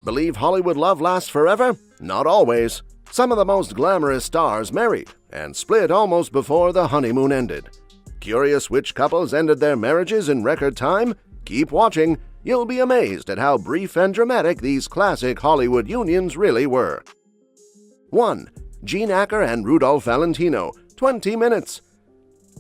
Believe Hollywood love lasts forever? Not always. Some of the most glamorous stars married and split almost before the honeymoon ended. Curious which couples ended their marriages in record time? Keep watching. You'll be amazed at how brief and dramatic these classic Hollywood unions really were. 1. Gene Acker and Rudolph Valentino, 20 minutes.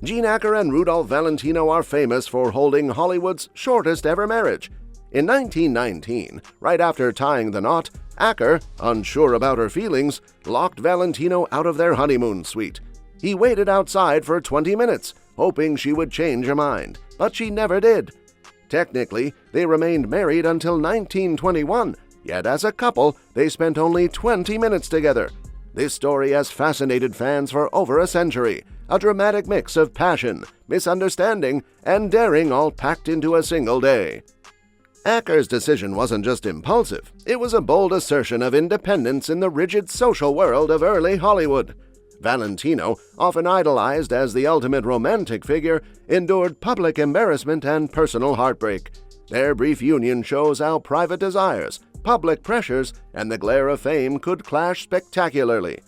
Gene Acker and Rudolph Valentino are famous for holding Hollywood's shortest ever marriage. In 1919, right after tying the knot, Acker, unsure about her feelings, locked Valentino out of their honeymoon suite. He waited outside for 20 minutes, hoping she would change her mind, but she never did. Technically, they remained married until 1921, yet as a couple, they spent only 20 minutes together. This story has fascinated fans for over a century, a dramatic mix of passion, misunderstanding, and daring all packed into a single day. Acker's decision wasn't just impulsive, it was a bold assertion of independence in the rigid social world of early Hollywood. Valentino, often idolized as the ultimate romantic figure, endured public embarrassment and personal heartbreak. Their brief union shows how private desires, public pressures, and the glare of fame could clash spectacularly.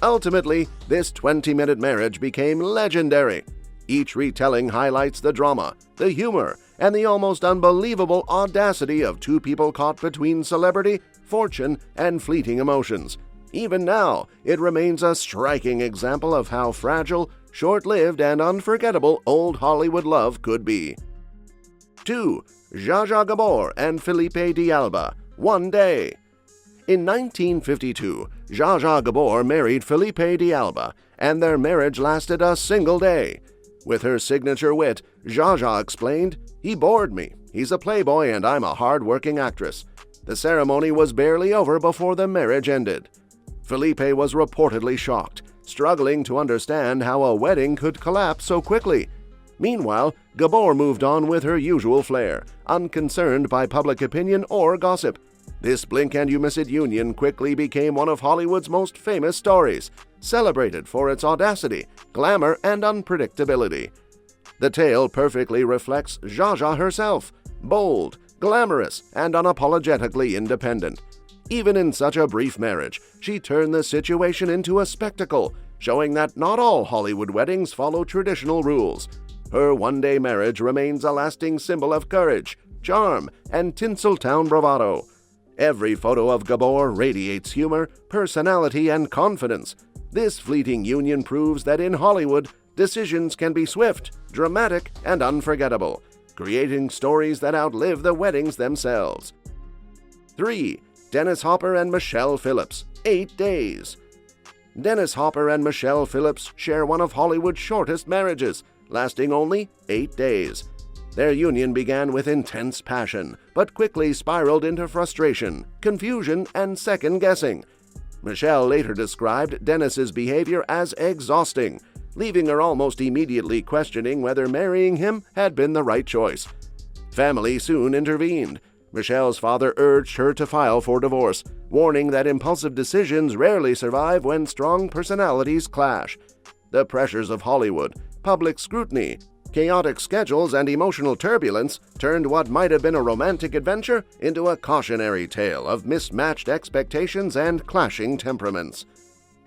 Ultimately, this 20-minute marriage became legendary. Each retelling highlights the drama, the humor, and the almost unbelievable audacity of two people caught between celebrity, fortune, and fleeting emotions. Even now, it remains a striking example of how fragile, short-lived, and unforgettable old Hollywood love could be. 2. Zsa Zsa Gabor and Felipe de Alba, one day. In 1952, Zsa Zsa Gabor married Felipe de Alba, and their marriage lasted a single day. With her signature wit, Zsa Zsa explained, "He bored me. He's a playboy and I'm a hard-working actress." The ceremony was barely over before the marriage ended. Felipe was reportedly shocked, struggling to understand how a wedding could collapse so quickly. Meanwhile, Gabor moved on with her usual flair, unconcerned by public opinion or gossip. This blink-and-you-miss-it union quickly became one of Hollywood's most famous stories, celebrated for its audacity, glamour, and unpredictability. The tale perfectly reflects Zsa Zsa herself, bold, glamorous, and unapologetically independent. Even in such a brief marriage, she turned the situation into a spectacle, showing that not all Hollywood weddings follow traditional rules. Her one-day marriage remains a lasting symbol of courage, charm, and Tinseltown bravado. Every photo of Gabor radiates humor, personality, and confidence. This fleeting union proves that in Hollywood, decisions can be swift, dramatic, and unforgettable, creating stories that outlive the weddings themselves. 3. Dennis Hopper and Michelle Phillips, 8 days. Dennis Hopper and Michelle Phillips share one of Hollywood's shortest marriages, lasting only 8 days. Their union began with intense passion, but quickly spiraled into frustration, confusion, and second-guessing. Michelle later described Dennis's behavior as exhausting, leaving her almost immediately questioning whether marrying him had been the right choice. Family soon intervened. Michelle's father urged her to file for divorce, warning that impulsive decisions rarely survive when strong personalities clash. The pressures of Hollywood, public scrutiny, chaotic schedules, and emotional turbulence turned what might have been a romantic adventure into a cautionary tale of mismatched expectations and clashing temperaments.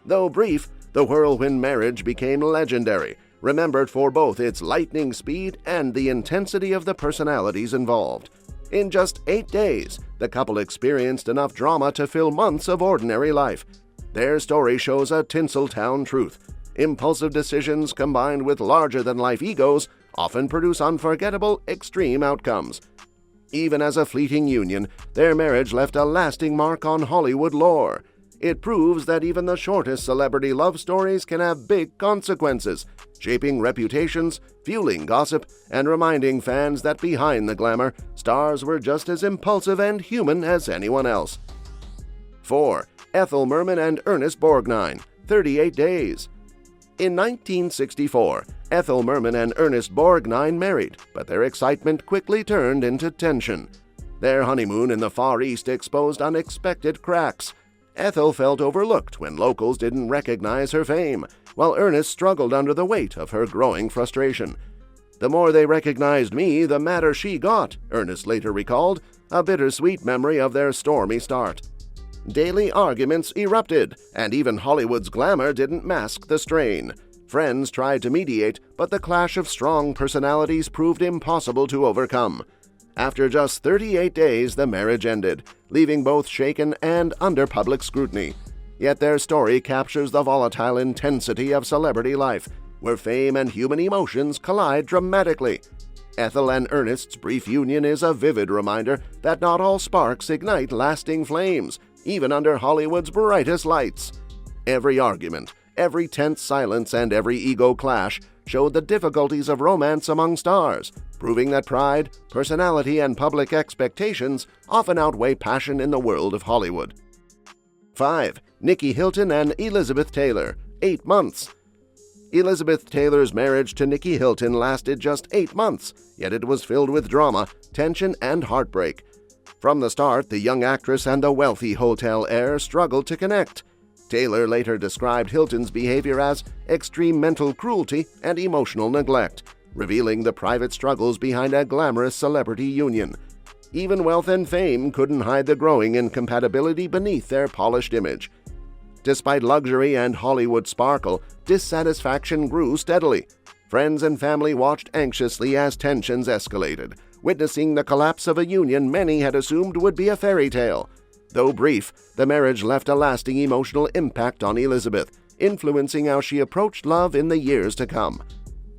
Though brief, the whirlwind marriage became legendary, remembered for both its lightning speed and the intensity of the personalities involved. In just 8 days, the couple experienced enough drama to fill months of ordinary life. Their story shows a Tinseltown truth. Impulsive decisions combined with larger-than-life egos often produce unforgettable, extreme outcomes. Even as a fleeting union, their marriage left a lasting mark on Hollywood lore. It proves that even the shortest celebrity love stories can have big consequences, shaping reputations, fueling gossip, and reminding fans that behind the glamour, stars were just as impulsive and human as anyone else. 4. Ethel Merman and Ernest Borgnine, 38 days. In 1964, Ethel Merman and Ernest Borgnine married, but their excitement quickly turned into tension. Their honeymoon in the Far East exposed unexpected cracks. Ethel felt overlooked when locals didn't recognize her fame, while Ernest struggled under the weight of her growing frustration. "The more they recognized me, the madder she got," Ernest later recalled. a bittersweet memory of their stormy start. Daily arguments erupted, and even Hollywood's glamour didn't mask the strain. Friends tried to mediate, but the clash of strong personalities proved impossible to overcome. After just 38 days, the marriage ended, leaving both shaken and under public scrutiny. Yet their story captures the volatile intensity of celebrity life, where fame and human emotions collide dramatically. Ethel and Ernest's brief union is a vivid reminder that not all sparks ignite lasting flames, even under Hollywood's brightest lights. Every argument, every tense silence, and every ego clash showed the difficulties of romance among stars, proving that pride, personality, and public expectations often outweigh passion in the world of Hollywood. 5. Nicky Hilton and Elizabeth Taylor, 8 months. Elizabeth Taylor's marriage to Nicky Hilton lasted just 8 months, yet it was filled with drama, tension, and heartbreak. From the start, the young actress and the wealthy hotel heir struggled to connect. Taylor later described Hilton's behavior as extreme mental cruelty and emotional neglect, revealing the private struggles behind a glamorous celebrity union. Even wealth and fame couldn't hide the growing incompatibility beneath their polished image. Despite luxury and Hollywood sparkle, dissatisfaction grew steadily. Friends and family watched anxiously as tensions escalated, witnessing the collapse of a union many had assumed would be a fairy tale. Though brief, the marriage left a lasting emotional impact on Elizabeth, influencing how she approached love in the years to come.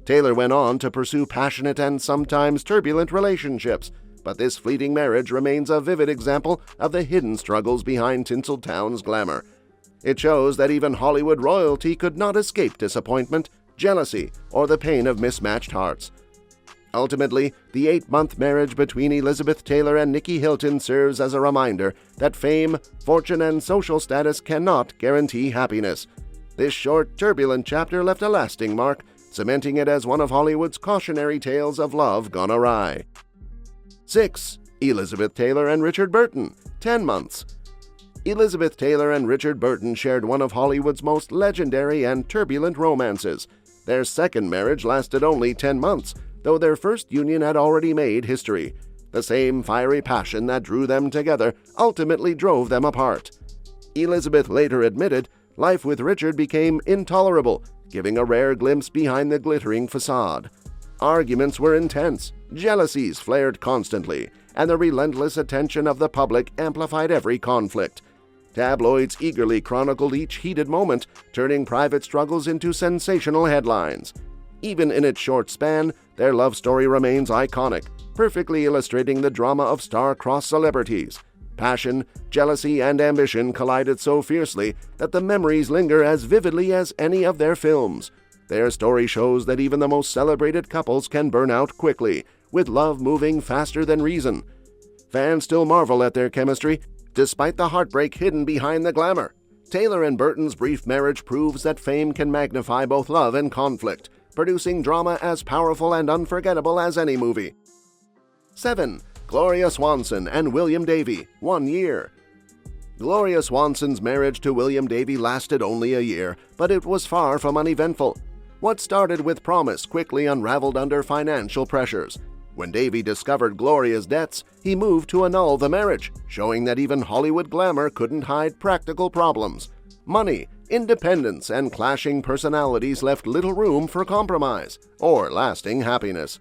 Taylor went on to pursue passionate and sometimes turbulent relationships, but this fleeting marriage remains a vivid example of the hidden struggles behind Tinseltown's glamour. It shows that even Hollywood royalty could not escape disappointment, jealousy, or the pain of mismatched hearts. Ultimately, the 8-month marriage between Elizabeth Taylor and Nicky Hilton serves as a reminder that fame, fortune, and social status cannot guarantee happiness. This short, turbulent chapter left a lasting mark, cementing it as one of Hollywood's cautionary tales of love gone awry. 6. Elizabeth Taylor and Richard Burton, 10 months. Elizabeth Taylor and Richard Burton shared one of Hollywood's most legendary and turbulent romances. Their second marriage lasted only 10 months, though their first union had already made history. The same fiery passion that drew them together ultimately drove them apart. Elizabeth later admitted life with Richard became intolerable, giving a rare glimpse behind the glittering facade. Arguments were intense, jealousies flared constantly, and the relentless attention of the public amplified every conflict. Tabloids eagerly chronicled each heated moment, turning private struggles into sensational headlines. Even in its short span, their love story remains iconic, perfectly illustrating the drama of star-crossed celebrities. Passion, jealousy, and ambition collided so fiercely that the memories linger as vividly as any of their films. Their story shows that even the most celebrated couples can burn out quickly, with love moving faster than reason. Fans still marvel at their chemistry, despite the heartbreak hidden behind the glamour. Taylor and Burton's brief marriage proves that fame can magnify both love and conflict, producing drama as powerful and unforgettable as any movie. 7. Gloria Swanson and William Davey, 1 year. Gloria Swanson's marriage to William Davey lasted only a year, but it was far from uneventful. What started with promise quickly unraveled under financial pressures. When Davey discovered Gloria's debts, he moved to annul the marriage, showing that even Hollywood glamour couldn't hide practical problems. Money, independence, and clashing personalities left little room for compromise or lasting happiness.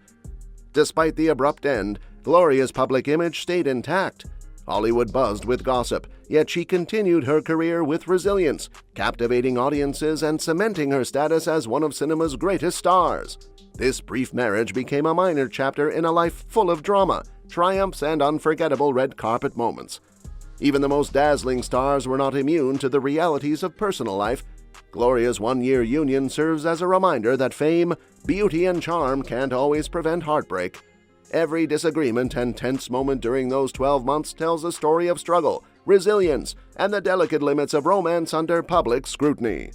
Despite the abrupt end, Gloria's public image stayed intact. Hollywood buzzed with gossip, yet she continued her career with resilience, captivating audiences and cementing her status as one of cinema's greatest stars. This brief marriage became a minor chapter in a life full of drama, triumphs, and unforgettable red carpet moments. Even the most dazzling stars were not immune to the realities of personal life. Gloria's one-year union serves as a reminder that fame, beauty, and charm can't always prevent heartbreak. Every disagreement and tense moment during those 12 months tells a story of struggle, resilience, and the delicate limits of romance under public scrutiny.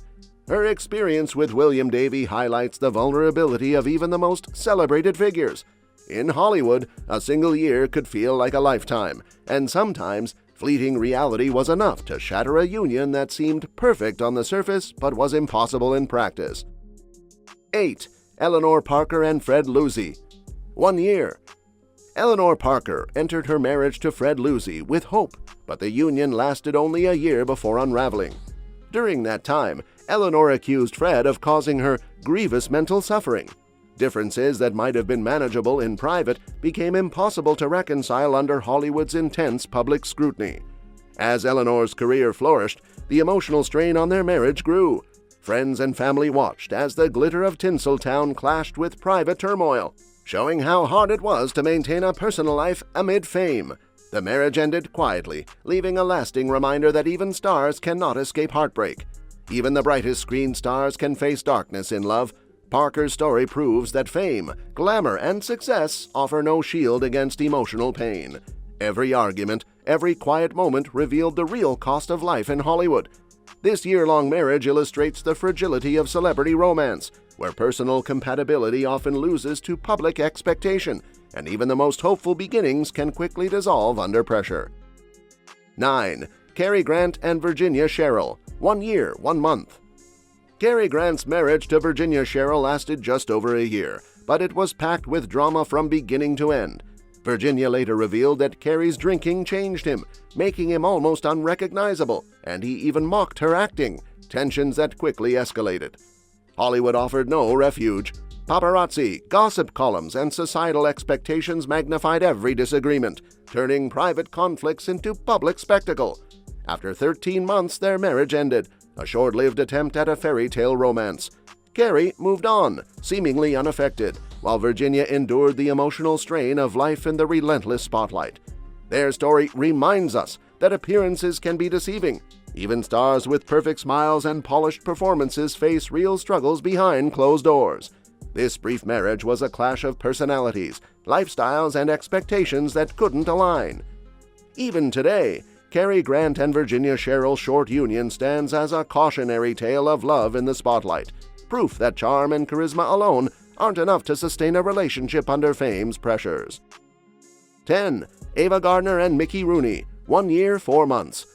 Her experience with William Davey highlights the vulnerability of even the most celebrated figures. In Hollywood, a single year could feel like a lifetime, and sometimes fleeting reality was enough to shatter a union that seemed perfect on the surface but was impossible in practice. 8. Eleanor Parker and Fred Lucy, 1 year. Eleanor Parker entered her marriage to Fred Lucy with hope, but the union lasted only a year before unraveling. During that time, Eleanor accused Fred of causing her grievous mental suffering. Differences that might have been manageable in private became impossible to reconcile under Hollywood's intense public scrutiny. As Eleanor's career flourished, the emotional strain on their marriage grew. Friends and family watched as the glitter of Tinseltown clashed with private turmoil, showing how hard it was to maintain a personal life amid fame. The marriage ended quietly, leaving a lasting reminder that even stars cannot escape heartbreak. Even the brightest screen stars can face darkness in love. Parker's story proves that fame, glamour, and success offer no shield against emotional pain. Every argument, every quiet moment revealed the real cost of life in Hollywood. This year-long marriage illustrates the fragility of celebrity romance, where personal compatibility often loses to public expectation, and even the most hopeful beginnings can quickly dissolve under pressure. 9. Cary Grant and Virginia Sherrill, 1 year, 1 month. Cary Grant's marriage to Virginia Sherrill lasted just over a year, but it was packed with drama from beginning to end. Virginia later revealed that Cary's drinking changed him, making him almost unrecognizable, and he even mocked her acting, tensions that quickly escalated. Hollywood offered no refuge. Paparazzi, gossip columns, and societal expectations magnified every disagreement, turning private conflicts into public spectacle. After 13 months, their marriage ended, a short-lived attempt at a fairy tale romance. Cary moved on, seemingly unaffected, while Virginia endured the emotional strain of life in the relentless spotlight. Their story reminds us that appearances can be deceiving. Even stars with perfect smiles and polished performances face real struggles behind closed doors. This brief marriage was a clash of personalities, lifestyles, and expectations that couldn't align. Even today, Cary Grant and Virginia Sherrill's short union stands as a cautionary tale of love in the spotlight, proof that charm and charisma alone aren't enough to sustain a relationship under fame's pressures. 10. Ava Gardner and Mickey Rooney, 1 year, 4 months.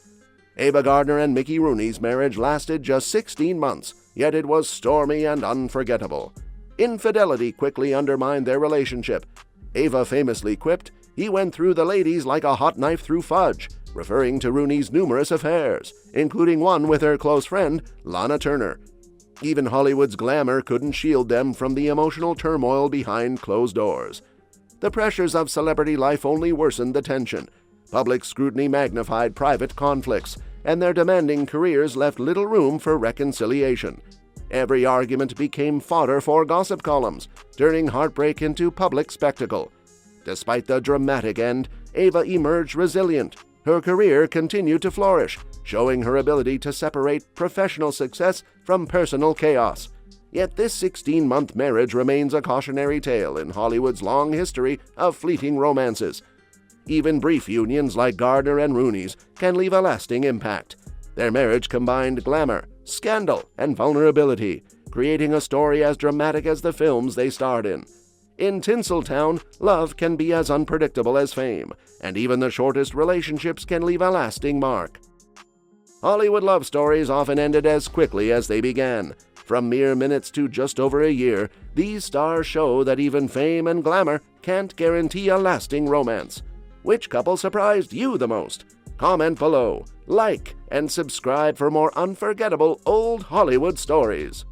Ava Gardner and Mickey Rooney's marriage lasted just 16 months, yet it was stormy and unforgettable. Infidelity quickly undermined their relationship. Ava famously quipped, "He went through the ladies like a hot knife through fudge," referring to Rooney's numerous affairs, including one with her close friend, Lana Turner. Even Hollywood's glamour couldn't shield them from the emotional turmoil behind closed doors. The pressures of celebrity life only worsened the tension. Public scrutiny magnified private conflicts, and their demanding careers left little room for reconciliation. Every argument became fodder for gossip columns, turning heartbreak into public spectacle. Despite the dramatic end, Ava emerged resilient. Her career continued to flourish, showing her ability to separate professional success from personal chaos. Yet this 16-month marriage remains a cautionary tale in Hollywood's long history of fleeting romances. Even brief unions like Gardner and Rooney's can leave a lasting impact. Their marriage combined glamour, scandal, and vulnerability, creating a story as dramatic as the films they starred in. In Tinseltown, love can be as unpredictable as fame, and even the shortest relationships can leave a lasting mark. Hollywood love stories often ended as quickly as they began. From mere minutes to just over a year, these stars show that even fame and glamour can't guarantee a lasting romance. Which couple surprised you the most? Comment below, like, and subscribe for more unforgettable old Hollywood stories.